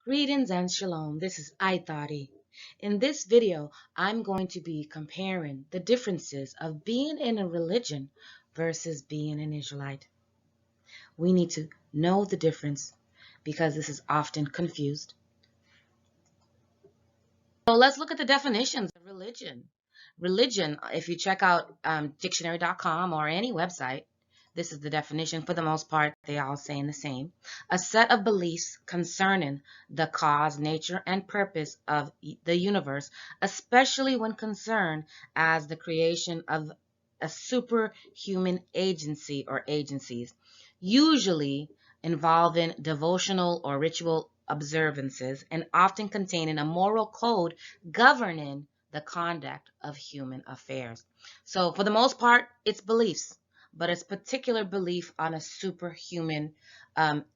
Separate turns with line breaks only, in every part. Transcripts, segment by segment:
Greetings and shalom. This is Ithari. In this video, I'm going to be comparing the differences of being in a religion versus being an Israelite. We need to know the difference because this is often confused. So let's look at the definitions of religion. Religion, if you check out dictionary.com or any website, this is the definition. For the most part, they all saying the same. A set of beliefs concerning the cause, nature, and purpose of the universe, especially when concerned as the creation of a superhuman agency or agencies, usually involving devotional or ritual observances and often containing a moral code governing the conduct of human affairs. So for the most part, it's beliefs, but it's particular belief on a superhuman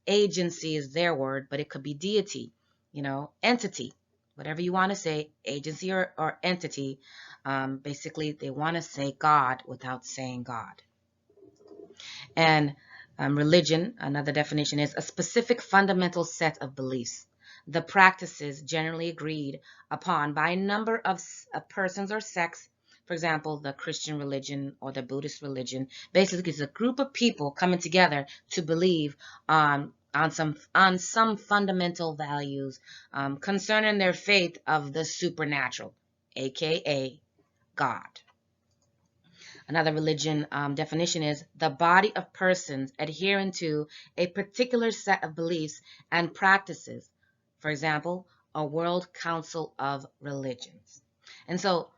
agency is their word, but it could be deity, entity, whatever you want to say, agency or entity. Basically, they want to say God without saying God. And religion, another definition, is a specific fundamental set of beliefs. The practices generally agreed upon by a number of persons or sects. For example, the Christian religion or the Buddhist religion. Basically, it's a group of people coming together to believe on some fundamental values concerning their faith of the supernatural, aka God. Another religion definition is the body of persons adhering to a particular set of beliefs and practices. For example, a World Council of Religions. And so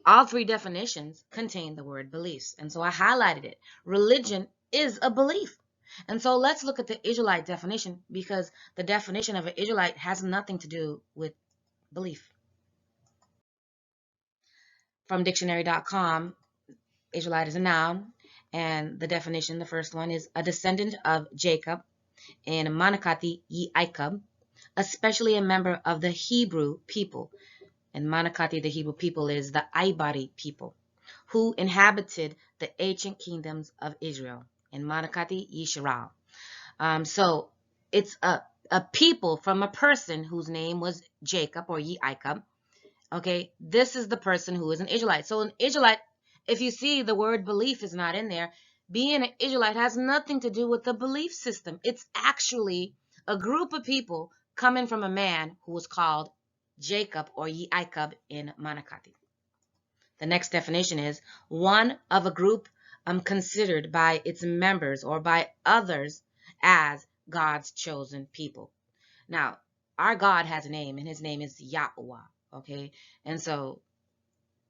all three definitions contain the word beliefs. And so I highlighted it. Religion is a belief. And so let's look at the Israelite definition because the definition of an Israelite has nothing to do with belief. From dictionary.com, Israelite is a noun, and the definition, the first one, is a descendant of Jacob in Manakati Yi'ikab, especially a member of the Hebrew people. In Manakati, the Hebrew people is the Ibari people, who inhabited the ancient kingdoms of Israel. In Manakati Yisrael. So it's a people from a person whose name was Jacob or Yi'ikab. Okay, this is the person who is an Israelite. So an Israelite, if you see the word belief is not in there, being an Israelite has nothing to do with the belief system. It's actually a group of people coming from a man who was called Jacob or Yi'ikab in Manakati. The next definition is one of a group considered by its members or by others as God's chosen people. Now, our God has a name, and his name is Yahweh. Okay, and so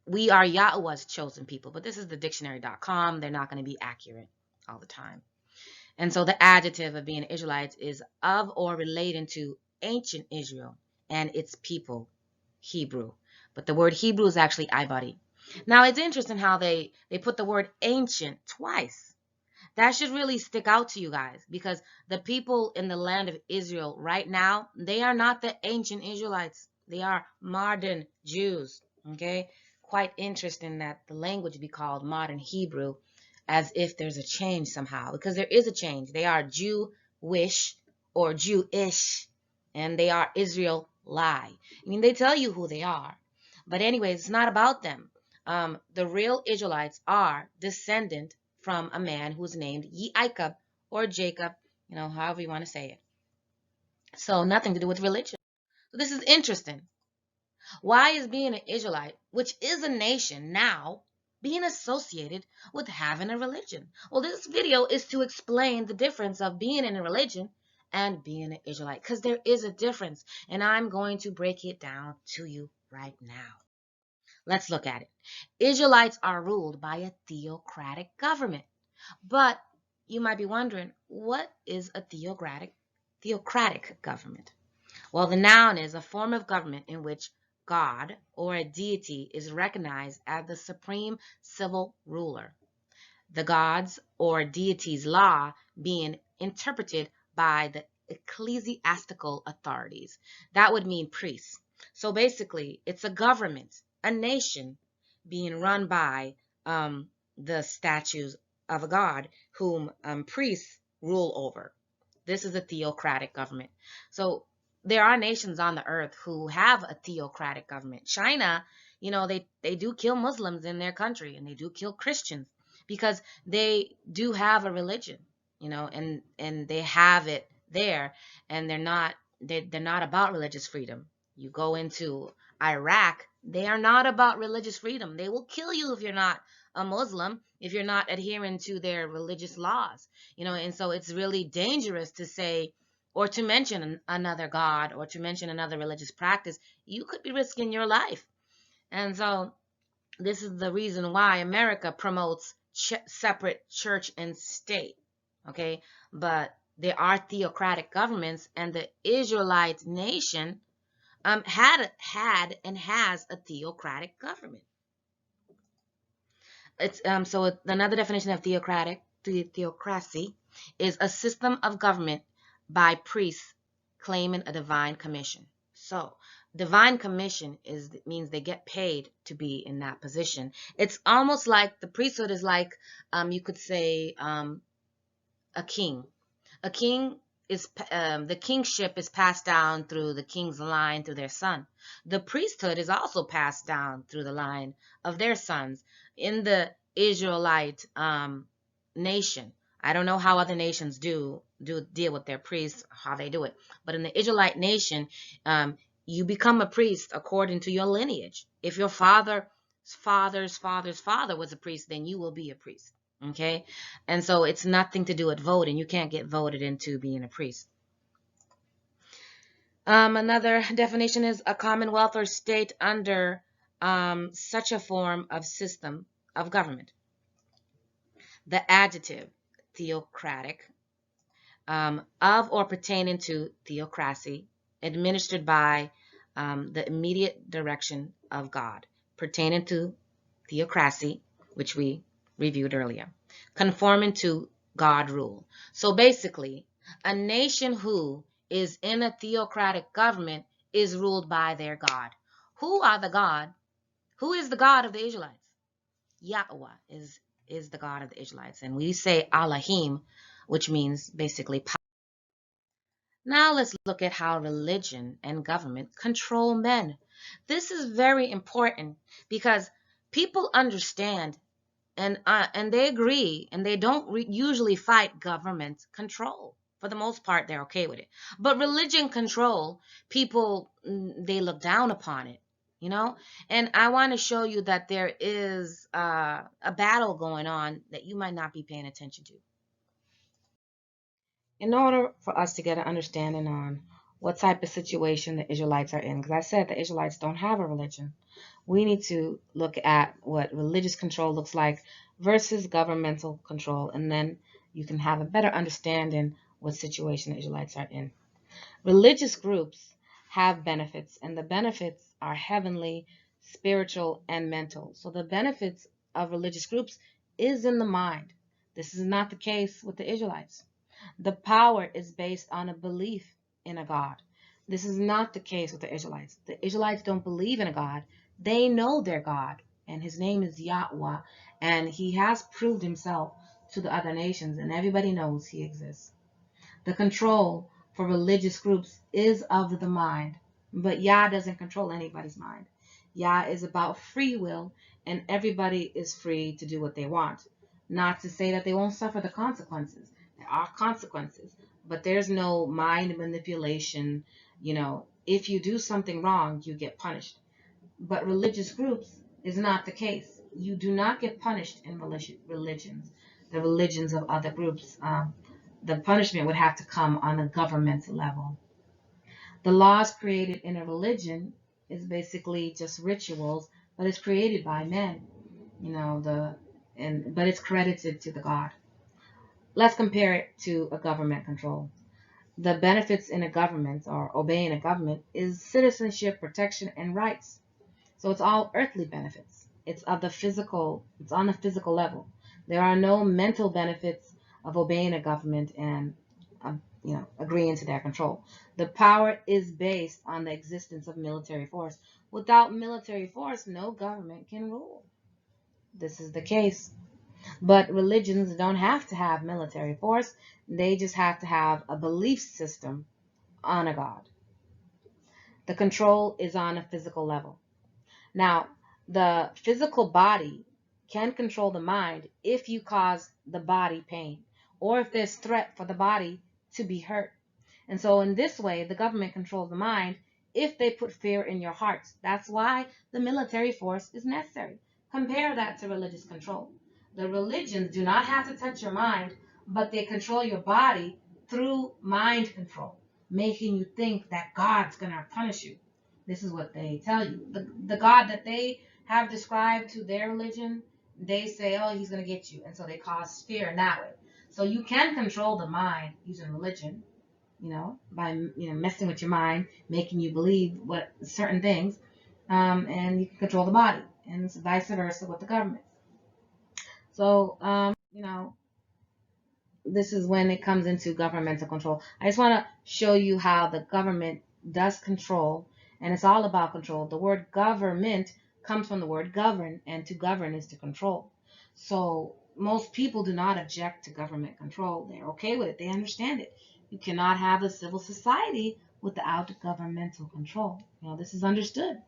we are Yahweh's chosen people, but this is the dictionary.com. They're not going to be accurate all the time. And so the adjective of being Israelites is of or relating to ancient Israel and its people, Hebrew. But the word Hebrew is actually Ibadi. Now, it's interesting how they put the word ancient twice. That should really stick out to you guys because the people in the land of Israel right now, they are not the ancient Israelites. They are modern Jews, okay? Quite interesting that the language be called modern Hebrew as if there's a change somehow because there is a change. They are Jewish or Jewish and they are Israelite. I mean, they tell you who they are. But anyways, it's not about them. The real Israelites are descendant from a man who's named Yi'ikab or Jacob, however you want to say it. So nothing to do with religion. So this is interesting. Why is being an Israelite, which is a nation now, being associated with having a religion? Well, this video is to explain the difference of being in a religion and being an Israelite because there is a difference, and I'm going to break it down to you right now. Let's look at it. Israelites are ruled by a theocratic government. But you might be wondering, what is a theocratic government? Well, the noun is a form of government in which God or a deity is recognized as the supreme civil ruler. The God's or deity's law being interpreted by the ecclesiastical authorities. That would mean priests. So basically, it's a government, a nation being run by the statues of a god whom priests rule over. This is a theocratic government. So there are nations on the earth who have a theocratic government. China, they do kill Muslims in their country, and they do kill Christians because they do have a religion, and they have it there, and they're not about religious freedom. You go into Iraq, they are not about religious freedom. They will kill you if you're not a Muslim, if you're not adhering to their religious laws, and so it's really dangerous to say, or to mention another God, or to mention another religious practice. You could be risking your life. And so this is the reason why America promotes separate church and state. Okay, but there are theocratic governments, and the Israelite nation had and has a theocratic government. It's so another definition of theocracy is a system of government by priests claiming a divine commission. So divine commission means they get paid to be in that position. It's almost like the priesthood is like, you could say, a king. A king is the kingship is passed down through the king's line through their son. The priesthood is also passed down through the line of their sons. In the Israelite nation, I don't know how other nations do deal with their priests, how they do it, but in the Israelite nation, you become a priest according to your lineage. If your father's father was a priest, then you will be a priest. Okay, and so it's nothing to do with voting. You can't get voted into being a priest. Another definition is a commonwealth or state under such a form of system of government. The adjective theocratic, of or pertaining to theocracy, administered by the immediate direction of God, pertaining to theocracy, which we reviewed earlier, conforming to God rule. So basically, a nation who is in a theocratic government is ruled by their God. Who is the God of the Israelites? Yahweh is the God of the Israelites. And we say Elohim, which means basically power. Now let's look at how religion and government control men. This is very important because people understand and they agree, and they don't usually fight government control. For the most part, they're okay with it. But religion control, people, they look down upon it, And I want to show you that there is a battle going on that you might not be paying attention to. In order for us to get an understanding on what type of situation the Israelites are in, because I said the Israelites don't have a religion, we need to look at what religious control looks like versus governmental control, and then you can have a better understanding what situation the Israelites are in. Religious groups have benefits, and the benefits are heavenly, spiritual, and mental. So the benefits of religious groups is in the mind. This is not the case with the Israelites. The power is based on a belief in a God. This is not the case with the Israelites. The Israelites don't believe in a God. They know their God, and his name is Yahweh, and he has proved himself to the other nations, and everybody knows he exists. The control for religious groups is of the mind, but Yah doesn't control anybody's mind. Yah is about free will, and everybody is free to do what they want. Not to say that they won't suffer the consequences. There are consequences, but there's no mind manipulation. If you do something wrong, you get punished. But religious groups is not the case. You do not get punished in religions, the religions of other groups. The punishment would have to come on a government level. The laws created in a religion is basically just rituals, but it's created by men, but it's credited to the God. Let's compare it to a government control. The benefits in a government, or obeying a government, is citizenship, protection, and rights. So it's all earthly benefits. It's on the physical level. There are no mental benefits of obeying a government and agreeing to their control. The power is based on the existence of military force. Without military force, no government can rule. This is the case. But religions don't have to have military force. They just have to have a belief system on a God. The control is on a physical level. Now, the physical body can control the mind if you cause the body pain or if there's threat for the body to be hurt. And so in this way, the government controls the mind if they put fear in your hearts. That's why the military force is necessary. Compare that to religious control. The religions do not have to touch your mind, but they control your body through mind control, making you think that God's going to punish you. This is what they tell you. The God that they have described to their religion, they say, oh, he's going to get you. And so they cause fear in that way. So you can control the mind using religion, by messing with your mind, making you believe what certain things, and you can control the body, and it's vice versa with the government. So, this is when it comes into governmental control. I just want to show you how the government does control, and it's all about control. The word government comes from the word govern, and to govern is to control. So most people do not object to government control. They're okay with it. They understand it. You cannot have a civil society without governmental control. This is understood.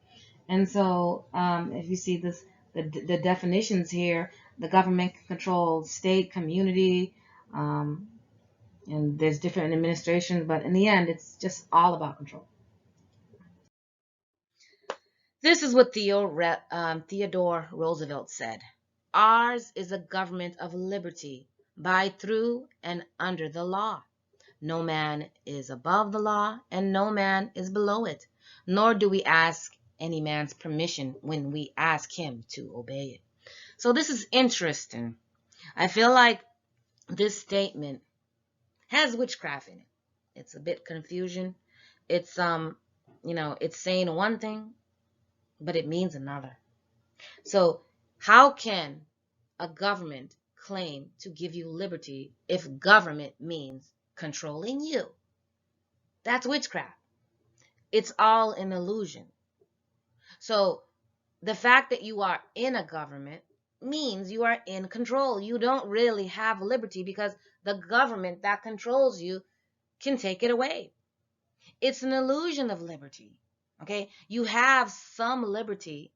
And so if you see this, the definitions here, the government can control state, community, and there's different administrations, but in the end, it's just all about control. This is what Theodore Roosevelt said. Ours is a government of liberty, by, through, and under the law. No man is above the law, and no man is below it, nor do we ask any man's permission when we ask him to obey it. So this is interesting. I feel like this statement has witchcraft in it. It's a bit confusion. It's it's saying one thing, but it means another. So how can a government claim to give you liberty if government means controlling you? That's witchcraft. It's all an illusion. So the fact that you are in a government means you are in control. You don't really have liberty because the government that controls you can take it away. It's an illusion of liberty. Okay? You have some liberty,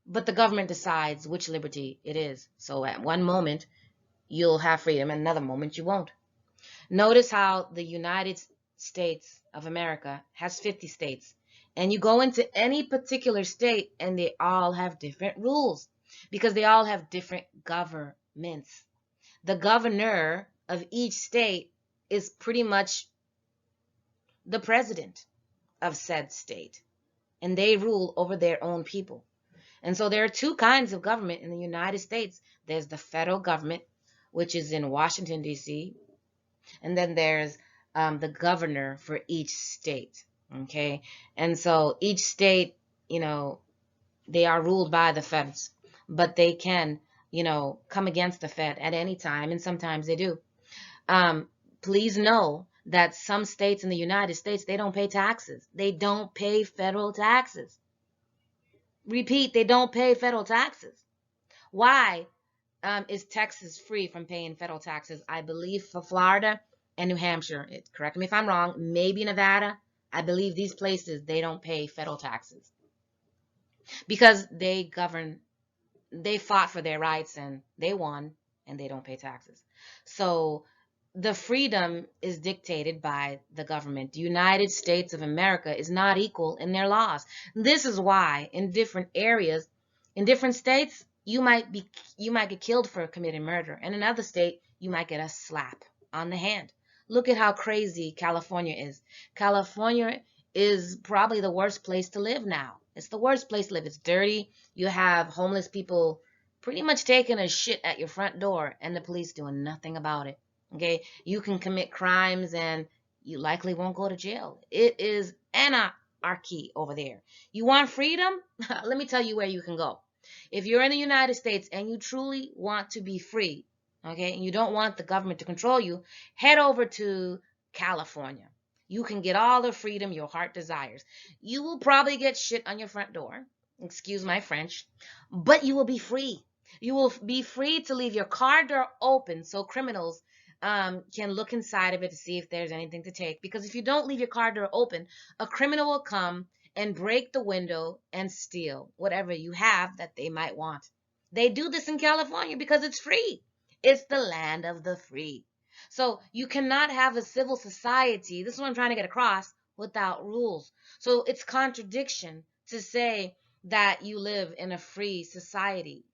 but the government decides which liberty it is. So at one moment, you'll have freedom, and another moment you won't. Notice how the United States of America has 50 states. And you go into any particular state, and they all have different rules because they all have different governments. The governor of each state is pretty much the president of said state, and they rule over their own people. And so there are two kinds of government in the United States. There's the federal government, which is in Washington, D.C., and then there's the governor for each state. Okay, and so each state, they are ruled by the feds, but they can, come against the Fed at any time, and sometimes they do. Please know that some states in the United States, they don't pay taxes. They don't pay federal taxes. Repeat, they don't pay federal taxes. Why is Texas free from paying federal taxes? I believe for Florida and New Hampshire, correct me if I'm wrong, maybe Nevada, I believe these places, they don't pay federal taxes because they fought for their rights and they won, and they don't pay taxes. So the freedom is dictated by the government. The United States of America is not equal in their laws. This is why in different areas, in different states, you might get killed for committing murder. In another state, you might get a slap on the hand. Look at how crazy California is. California is probably the worst place to live now. It's the worst place to live. It's dirty. You have homeless people pretty much taking a shit at your front door, and the police doing nothing about it. Okay? You can commit crimes, and you likely won't go to jail. It is anarchy over there. You want freedom? Let me tell you where you can go. If you're in the United States and you truly want to be free, okay, and you don't want the government to control you, head over to California. You can get all the freedom your heart desires. You will probably get shit on your front door, excuse my French, but you will be free. You will be free to leave your car door open so criminals can look inside of it to see if there's anything to take. Because if you don't leave your car door open, a criminal will come and break the window and steal whatever you have that they might want. They do this in California because it's free. It's the land of the free. So you cannot have a civil society, this is what I'm trying to get across, without rules. So it's contradiction to say that you live in a free society.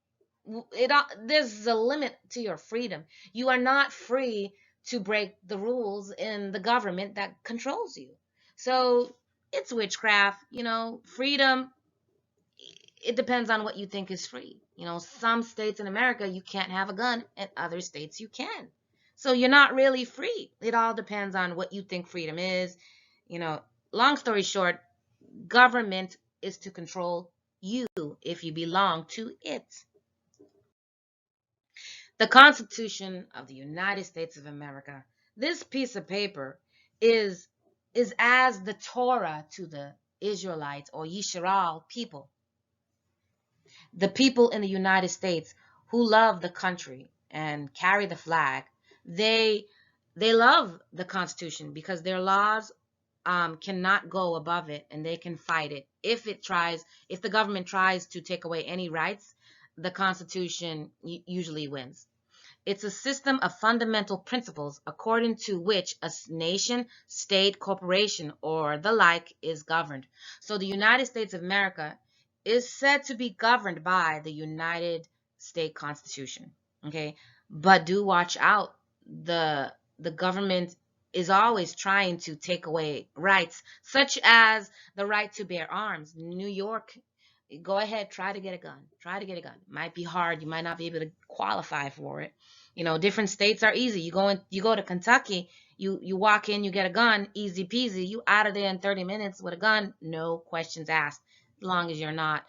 There's a limit to your freedom. You are not free to break the rules in the government that controls you. So it's witchcraft. Freedom, it depends on what you think is free. Some states in America you can't have a gun, and other states you can. So you're not really free. It all depends on what you think freedom is. Long story short, government is to control you if you belong to it. The Constitution of the United States of America. This piece of paper is as the Torah to the Israelites or Yisrael people. The people in the United States who love the country and carry the flag, they love the Constitution because their laws cannot go above it, and they can fight it. If the government tries to take away any rights, the Constitution usually wins. It's a system of fundamental principles according to which a nation, state, corporation, or the like is governed. So the United States of America is said to be governed by the United States Constitution. Okay, but do watch out. The government is always trying to take away rights, such as the right to bear arms. New York, go ahead, try to get a gun. Try to get a gun. Might be hard. You might not be able to qualify for it. Different states are easy. You go to Kentucky, you walk in, you get a gun, easy peasy. You out of there in 30 minutes with a gun, no questions asked. As long as you're not,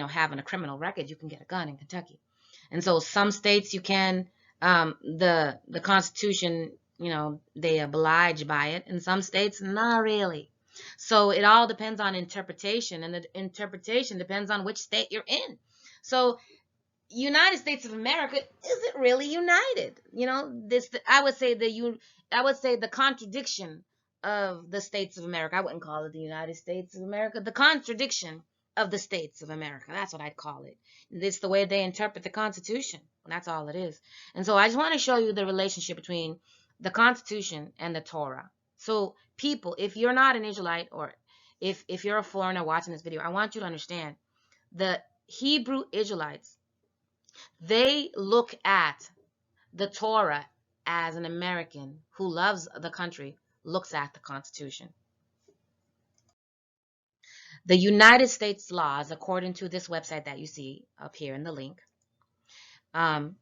having a criminal record, you can get a gun in Kentucky. And so some states you can, the Constitution, they oblige by it. In some states, not really. So it all depends on interpretation, and the interpretation depends on which state you're in. So United States of America isn't really united. I would say the contradiction of the states of America. I wouldn't call it the United States of America. The contradiction of the states of America. That's what I'd call it. It's the way they interpret the Constitution. That's all it is. And so I just want to show you the relationship between the Constitution and the Torah. So people, if you're not an Israelite, or if you're a foreigner watching this video, I want you to understand the Hebrew Israelites, they look at the Torah as an American who loves the country looks at the Constitution. The United States laws, according to this website that you see up here in the link, in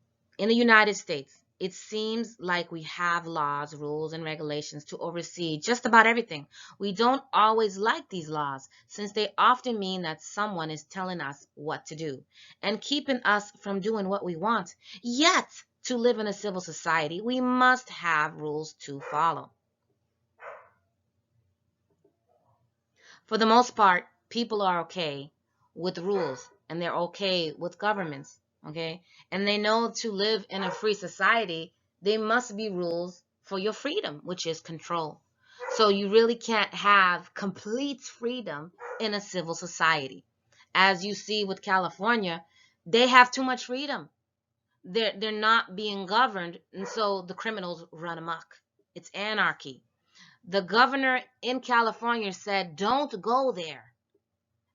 the United States, it seems like we have laws, rules, and regulations to oversee just about everything. We don't always like these laws, since they often mean that someone is telling us what to do and keeping us from doing what we want. Yet, to live in a civil society, we must have rules to follow. For the most part, people are okay with rules, and they're okay with governments. Okay, and they know to live in a free society, there must be rules for your freedom, which is control. So you really can't have complete freedom in a civil society. As you see with California, they have too much freedom. They're not being governed, and so the criminals run amok. It's anarchy. The governor in California said, don't go there,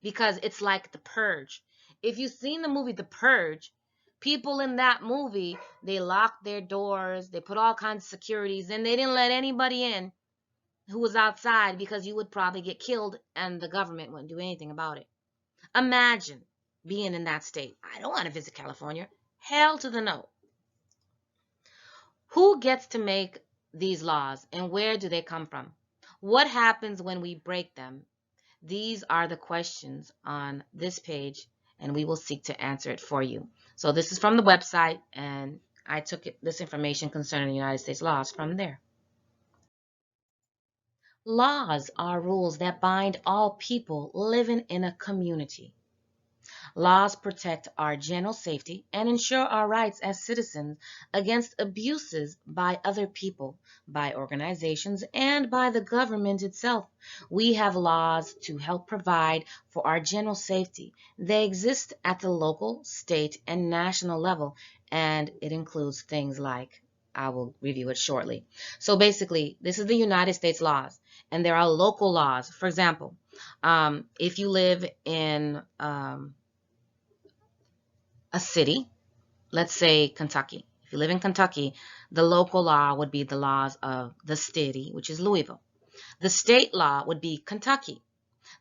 because it's like The Purge. If you've seen the movie The Purge, people in that movie, they locked their doors, they put all kinds of securities, and they didn't let anybody in who was outside, because you would probably get killed and the government wouldn't do anything about it. Imagine being in that state. I don't want to visit California. Hell to the no. Who gets to make these laws, and where do they come from? What happens when we break them? These are the questions on this page, and we will seek to answer it for you. So this is from the website, and I took this information concerning the United States laws from there. Laws are rules that bind all people living in a community. Laws protect our general safety and ensure our rights as citizens against abuses by other people, by organizations, and by the government itself. We have laws to help provide for our general safety. They exist at the local, state, and national level, and it includes things like, I will review it shortly. So basically, this is the United States laws, and there are local laws. For example, if you live in a city, let's say Kentucky. If you live in Kentucky, the local law would be the laws of the city, which is Louisville. The state law would be Kentucky.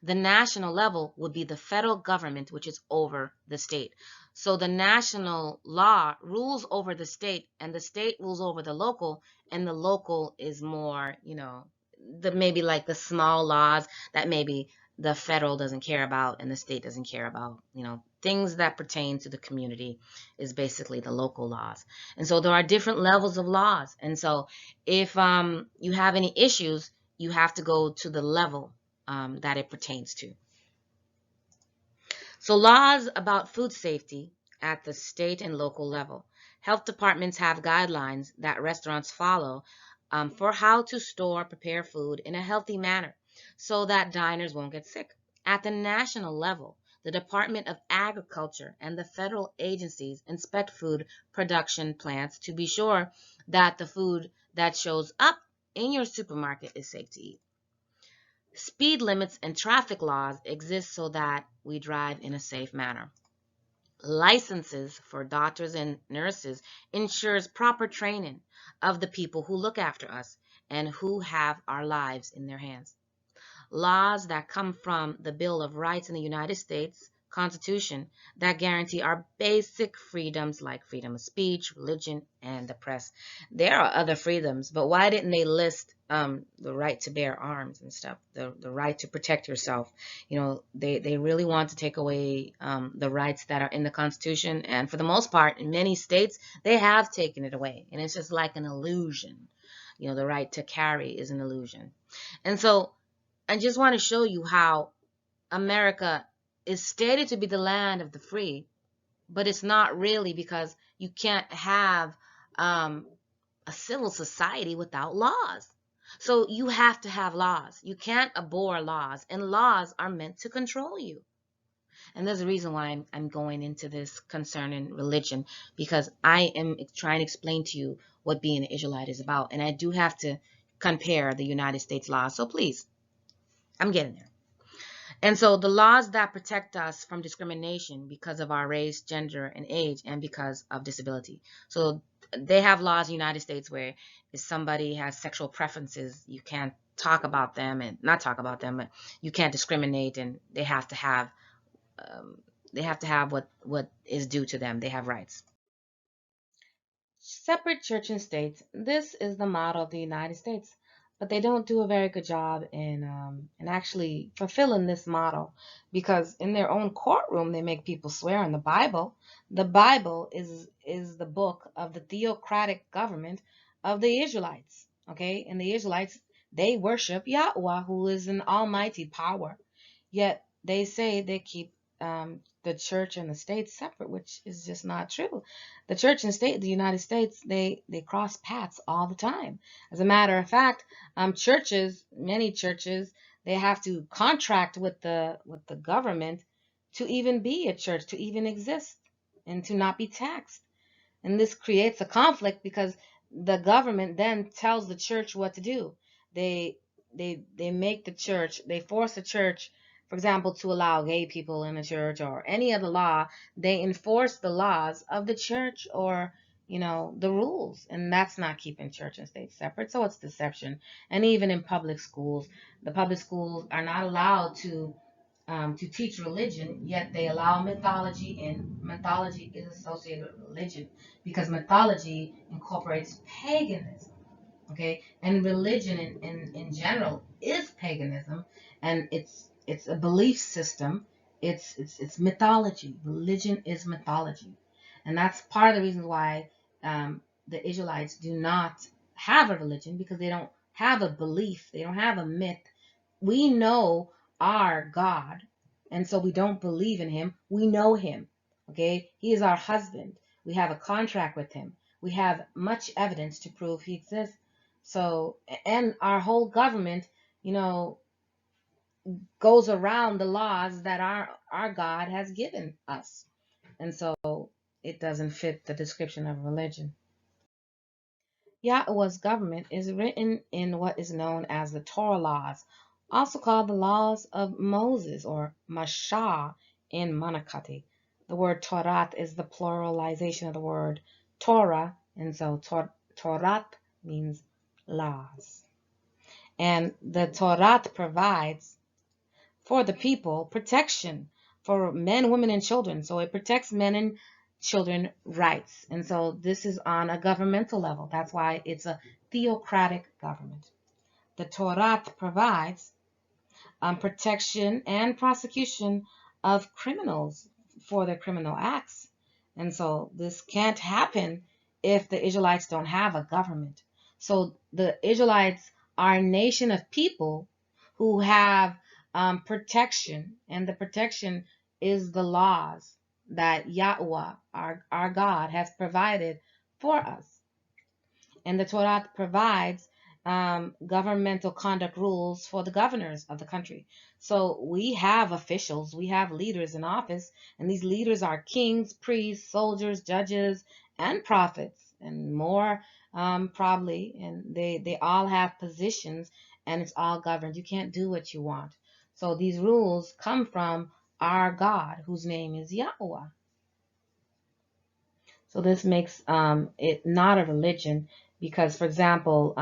The national level would be the federal government, which is over the state. So the national law rules over the state, and the state rules over the local, and the local is more, the maybe like the small laws that maybe the federal doesn't care about and the state doesn't care about. Things that pertain to the community is basically the local laws. And so there are different levels of laws. And so if you have any issues, you have to go to the level that it pertains to. So laws about food safety at the state and local level. Health departments have guidelines that restaurants follow for how to store, prepare food in a healthy manner so that diners won't get sick. At the national level, the Department of Agriculture and the federal agencies inspect food production plants to be sure that the food that shows up in your supermarket is safe to eat. Speed limits and traffic laws exist so that we drive in a safe manner. Licenses for doctors and nurses ensures proper training of the people who look after us and who have our lives in their hands. Laws that come from the Bill of Rights in the United States Constitution that guarantee our basic freedoms like freedom of speech, religion, and the press. There are other freedoms, but why didn't they list the right to bear arms and stuff, the right to protect yourself? They really want to take away the rights that are in the Constitution, and for the most part, in many states, they have taken it away, and it's just like an illusion. The right to carry is an illusion. And so I just want to show you how America is stated to be the land of the free, but it's not really, because you can't have a civil society without laws. So you have to have laws. You can't abhor laws, and laws are meant to control you. And there's a reason why I'm going into this concerning religion, because I am trying to explain to you what being an Israelite is about, and I do have to compare the United States laws. So please, I'm getting there. And so the laws that protect us from discrimination because of our race, gender, and age, and because of disability. So they have laws in the United States where if somebody has sexual preferences, you can't talk about them, and not talk about them, but you can't discriminate, and they have to have what is due to them. They have rights. Separate church and state. This is the model of the United States, but they don't do a very good job in actually fulfilling this model, because in their own courtroom they make people swear on the Bible. The Bible is the book of the Theocratic government of the Israelites. Okay, and the Israelites, they worship Yahweh, who is an almighty power. Yet they say they keep the church and the state separate, which is just not true. The church and state of the United States, they cross paths all the time. As a matter of fact, many churches, they have to contract with the government to even be a church, to even exist, and to not be taxed. And this creates a conflict because the government then tells the church what to do. They make the church, they force the church, for example, to allow gay people in the church or any other law. They enforce the laws of the church, or the rules, and that's not keeping church and state separate. So it's deception. And even in public schools, the public schools are not allowed to teach religion, yet they allow mythology, and mythology is associated with religion because mythology incorporates paganism. Okay, and religion in general is paganism, and it's a belief system. It's mythology. Religion is mythology, and that's part of the reasons why the Israelites do not have a religion, because they don't have a belief. They don't have a myth. We know our God. And so we don't believe in him. We know him. Okay? He is our husband. We have a contract with him. We have much evidence to prove he exists. So, and our whole government, goes around the laws that our God has given us. And so it doesn't fit the description of religion. Yahweh's government is written in what is known as the Torah laws, also called the laws of Moses or Mashah in Manakati. The word Torah is the pluralization of the word Torah, and so Torah means laws. And the Torah provides for the people protection for men, women, and children. So it protects men and children rights. And so this is on a governmental level. That's why it's a theocratic government. The Torah provides protection and prosecution of criminals for their criminal acts. And so this can't happen if the Israelites don't have a government. So the Israelites are a nation of people who have protection, and the protection is the laws that Yahweh, our God, has provided for us. And the Torah provides governmental conduct rules for the governors of the country. So we have officials, we have leaders in office, and these leaders are kings, priests, soldiers, judges, and prophets, and more probably. And they all have positions, and it's all governed. You can't do what you want. So these rules come from our God, whose name is Yahweh. So this makes it not a religion because, for example,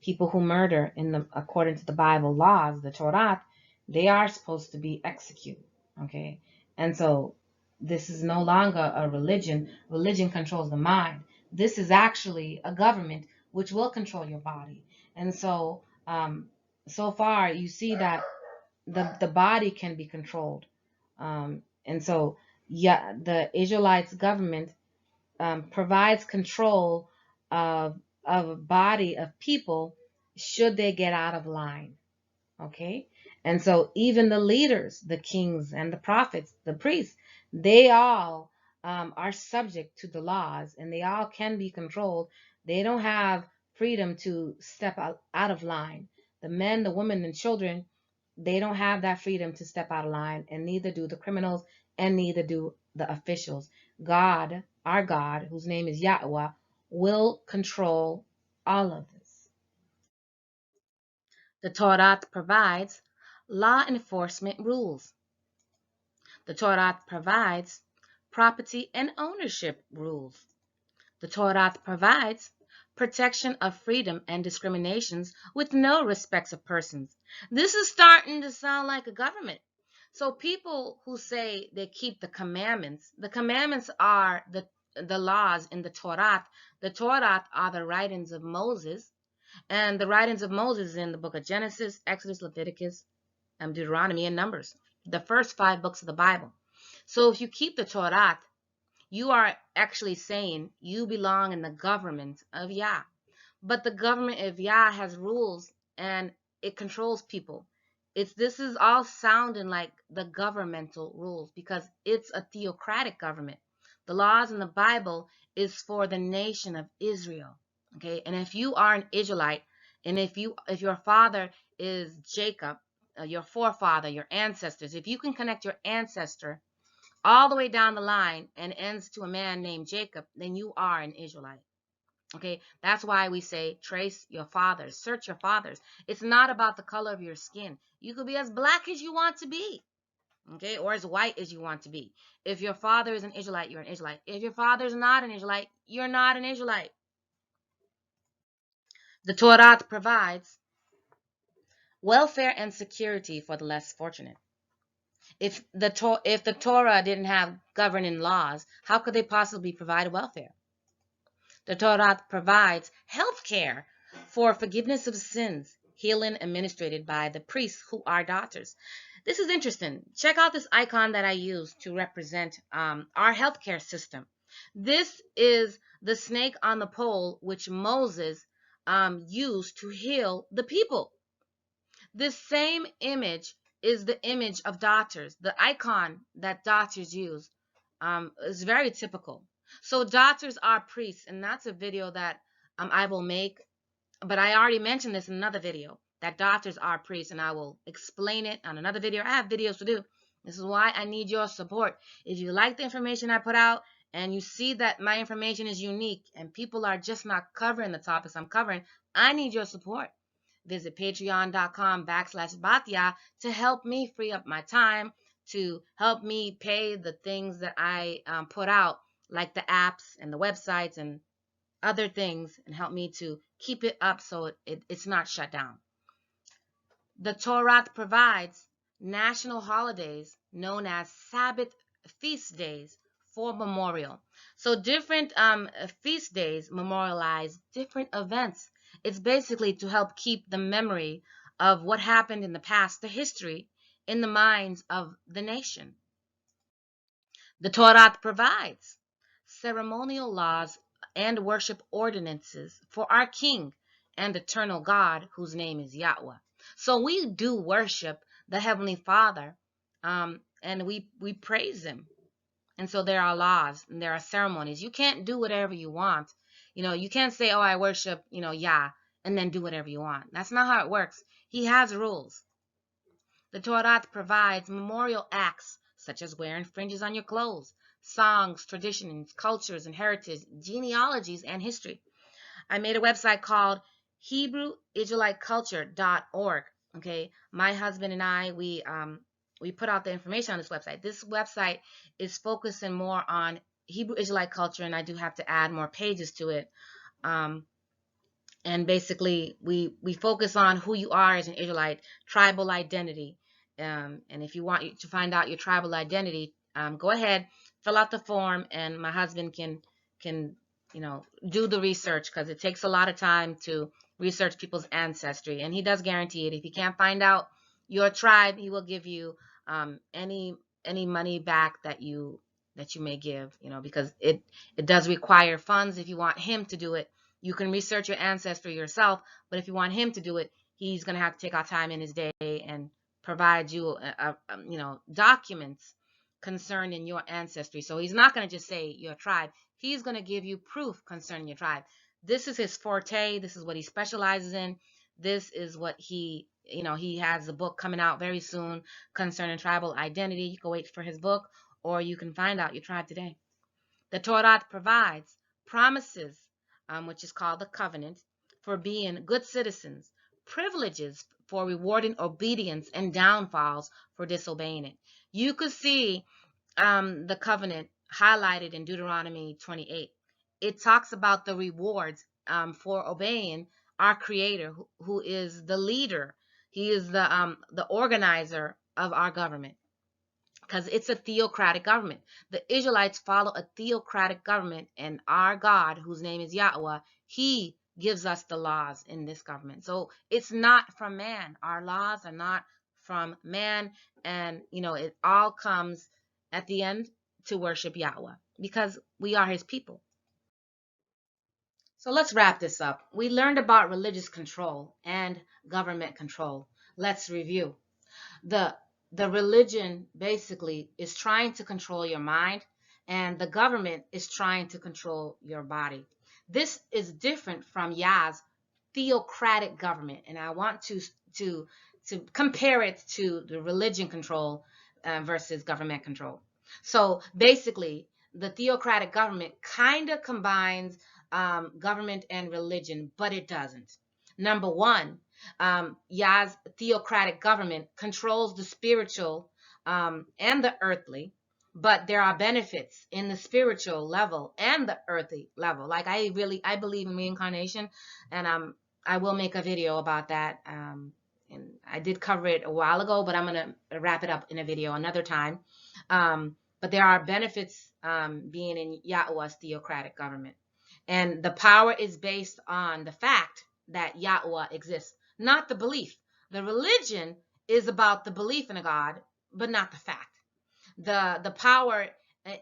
people who murder according to the Bible laws, the Torah, they are supposed to be executed. Okay, and so this is no longer a religion. Religion controls the mind. This is actually a government which will control your body. And so, so far you see that the body can be controlled. And so, yeah, the Israelites government provides control of a body of people should they get out of line. Okay? And so even the leaders, the kings and the prophets, the priests, they all are subject to the laws, and they all can be controlled. They don't have freedom to step out of line. The men, the women, and children, they don't have that freedom to step out of line, and neither do the criminals, and neither do the officials. God, our God, whose name is Yahweh, will control all of this. The Torah provides law enforcement rules. The Torah provides property and ownership rules. The Torah provides protection of freedom and discriminations with no respects of persons. This is starting to sound like a government. So people who say they keep the commandments are the laws in the Torah. The Torah are the writings of Moses, and the writings of Moses in the book of Genesis, Exodus, Leviticus, Deuteronomy, and Numbers, the first 5 books of the Bible. So if you keep the Torah, you are actually saying you belong in the government of Yah. But the government of Yah has rules and it controls people. This is all sounding like the governmental rules because it's a theocratic government. The laws in the Bible is for the nation of Israel. Okay, and if you are an Israelite, and if your father is Jacob, your forefather, your ancestors, if you can connect your ancestor all the way down the line and ends to a man named Jacob, then you are an Israelite. Okay, that's why we say trace your fathers, search your fathers. It's not about the color of your skin. You could be as black as you want to be, okay, or as white as you want to be. If your father is an Israelite, you're an Israelite. If your father is not an Israelite, you're not an Israelite. The Torah provides welfare and security for the less fortunate. If the Torah didn't have governing laws, how could they possibly provide welfare? The Torah provides health care for forgiveness of sins, healing administered by the priests who are daughters. This is interesting. Check out this icon that I use to represent our healthcare system. This is the snake on the pole which Moses used to heal the people. This same image is the image of daughters. The icon that daughters use is very typical. So daughters are priests, and that's a video that I will make. But I already mentioned this in another video, that daughters are priests, and I will explain it on another video. I have videos to do. This is why I need your support. If you like the information I put out and you see that my information is unique and people are just not covering the topics I'm covering, I need your support. Visit patreon.com/Batya to help me free up my time, to help me pay the things that I put out, like the apps and the websites and other things, and help me to keep it up so it's not shut down. The Torah provides national holidays known as Sabbath feast days for memorial. So different feast days memorialize different events. It's basically to help keep the memory of what happened in the past, the history, in the minds of the nation. The Torah provides ceremonial laws and worship ordinances for our King and eternal God, whose name is Yahweh. So we do worship the Heavenly Father, and we praise Him. And so there are laws and there are ceremonies. You can't do whatever you want. You can't say, oh, I worship, Yah, and then do whatever you want. That's not how it works. He has rules. The Torah provides memorial acts such as wearing fringes on your clothes, songs, traditions, cultures, and heritage, genealogies, and history. I made a website called HebrewIsraeliteCulture.org. Okay, my husband and I, we put out the information on this website. This website is focusing more on Hebrew Israelite culture, and I do have to add more pages to it. And basically, we focus on who you are as an Israelite, tribal identity. And if you want to find out your tribal identity, go ahead, fill out the form, and my husband can do the research, because it takes a lot of time to research people's ancestry. And he does guarantee it. If you can't find out your tribe, he will give you any money back that you may give, because it does require funds. If you want him to do it, you can research your ancestry yourself, but if you want him to do it, he's going to have to take out time in his day and provide you documents concerning your ancestry. So he's not going to just say your tribe. He's going to give you proof concerning your tribe. This is his forte. This is what he specializes in. This is what he has a book coming out very soon concerning tribal identity. You can wait for his book, or you can find out your tribe today. The Torah provides promises, which is called the covenant, for being good citizens, privileges for rewarding obedience, and downfalls for disobeying it. You could see the covenant highlighted in Deuteronomy 28. It talks about the rewards for obeying our Creator, who is the leader. He is the organizer of our government, because it's a theocratic government. The Israelites follow a theocratic government, and our God, whose name is Yahweh, He gives us the laws in this government. So it's not from man. Our laws are not from man, and it all comes at the end to worship Yahweh, because we are His people. So let's wrap this up. We learned about religious control and government control. Let's review. The religion basically is trying to control your mind, and the government is trying to control your body. This is different from Yah's theocratic government, and I want to compare it to the religion control versus government control. So basically, the theocratic government kind of combines government and religion, but it doesn't. Number one, Yah's theocratic government controls the spiritual and the earthly, but there are benefits in the spiritual level and the earthly level. Like I believe in reincarnation, and I will make a video about that. And I did cover it a while ago, but I'm gonna wrap it up in a video another time. But there are benefits being in Yahweh's theocratic government, and the power is based on the fact that Yahweh exists, not the belief. The religion is about the belief in a God, but not the fact. The power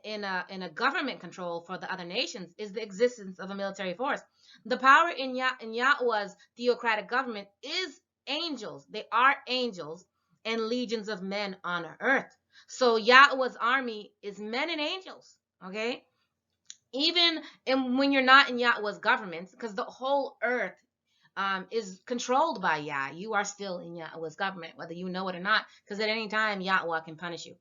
in a government control for the other nations is the existence of a military force. The power in Yahweh's theocratic government is angels. They are angels, and legions of men on earth. So Yahweh's army is men and angels, okay? Even when you're not in Yahweh's government, because the whole earth is controlled by Yah, you are still in Yahweh's government, whether you know it or not, because at any time Yahweh can punish you.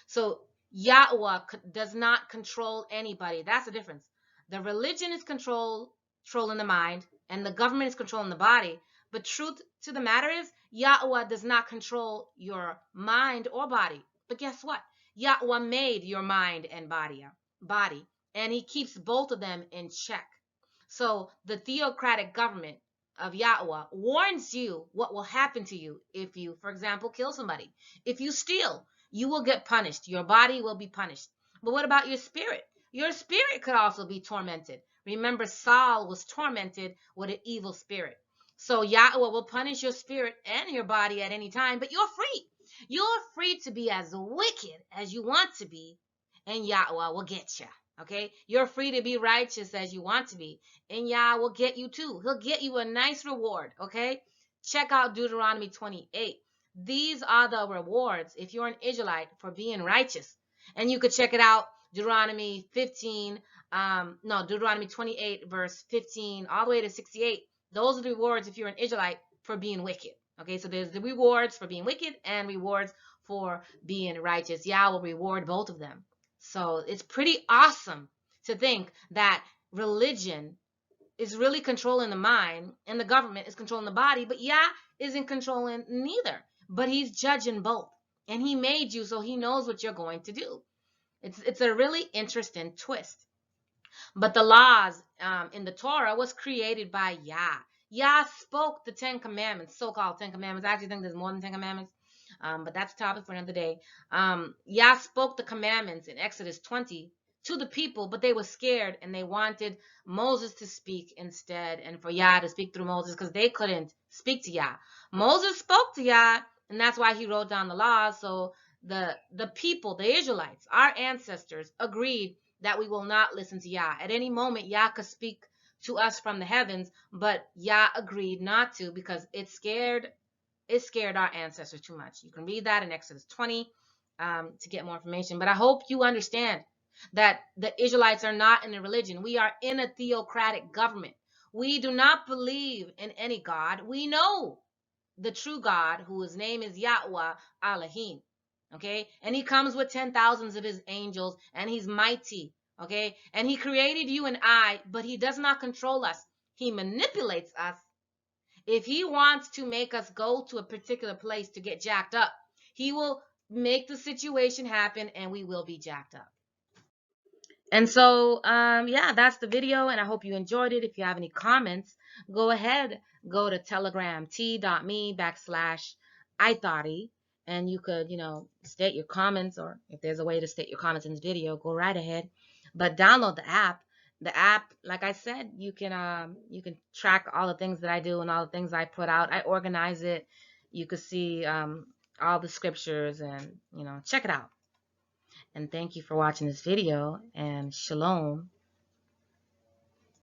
So Yahweh does not control anybody. That's the difference. The religion is controlling the mind, and the government is controlling the body. But truth to the matter is, Yahweh does not control your mind or body. But guess what? Yahweh made your mind and body, and he keeps both of them in check. So the theocratic government of Yahweh warns you what will happen to you if you, for example, kill somebody. If you steal, you will get punished. Your body will be punished. But what about your spirit? Your spirit could also be tormented. Remember, Saul was tormented with an evil spirit. So Yahweh will punish your spirit and your body at any time, but you're free. You're free to be as wicked as you want to be, and Yahweh will get you. Okay? You're free to be righteous as you want to be, and Yah will get you too. He'll get you a nice reward. Okay? Check out Deuteronomy 28. These are the rewards if you're an Israelite for being righteous. And you could check it out, Deuteronomy 28, verse 15, all the way to 68. Those are the rewards if you're an Israelite for being wicked. Okay, so there's the rewards for being wicked and rewards for being righteous. Yah will reward both of them. So it's pretty awesome to think that religion is really controlling the mind and the government is controlling the body, but Yah isn't controlling neither. But he's judging both. And he made you, so he knows what you're going to do. It's a really interesting twist. But the laws in the Torah was created by Yah. Yah spoke the 10 commandments, so-called 10 commandments. I actually think there's more than 10 commandments, but that's a topic for another day. Yah spoke the commandments in Exodus 20 to the people, but they were scared and they wanted Moses to speak instead, and for Yah to speak through Moses because they couldn't speak to Yah. Moses spoke to Yah, and that's why he wrote down the laws. So the people, the Israelites, our ancestors, agreed that we will not listen to Yah. At any moment, Yah could speak to us from the heavens, but Yah agreed not to because it scared our ancestors too much. You can read that in Exodus 20 to get more information. But I hope you understand that the Israelites are not in a religion. We are in a theocratic government. We do not believe in any God. We know the true God, whose name is Yahweh Elohim. Okay, and he comes with 10,000s of his angels, and he's mighty. Okay, and he created you and I, but he does not control us. He manipulates us. If he wants to make us go to a particular place to get jacked up, he will make the situation happen, and we will be jacked up. And so, yeah, that's the video, and I hope you enjoyed it. If you have any comments, go ahead, go to Telegram, t.me/ithoughty, and you could, state your comments, or if there's a way to state your comments in this video, go right ahead. But download the app. The app, like I said, you can track all the things that I do and all the things I put out. I organize it. You can see all the scriptures, and check it out. And thank you for watching this video, and shalom.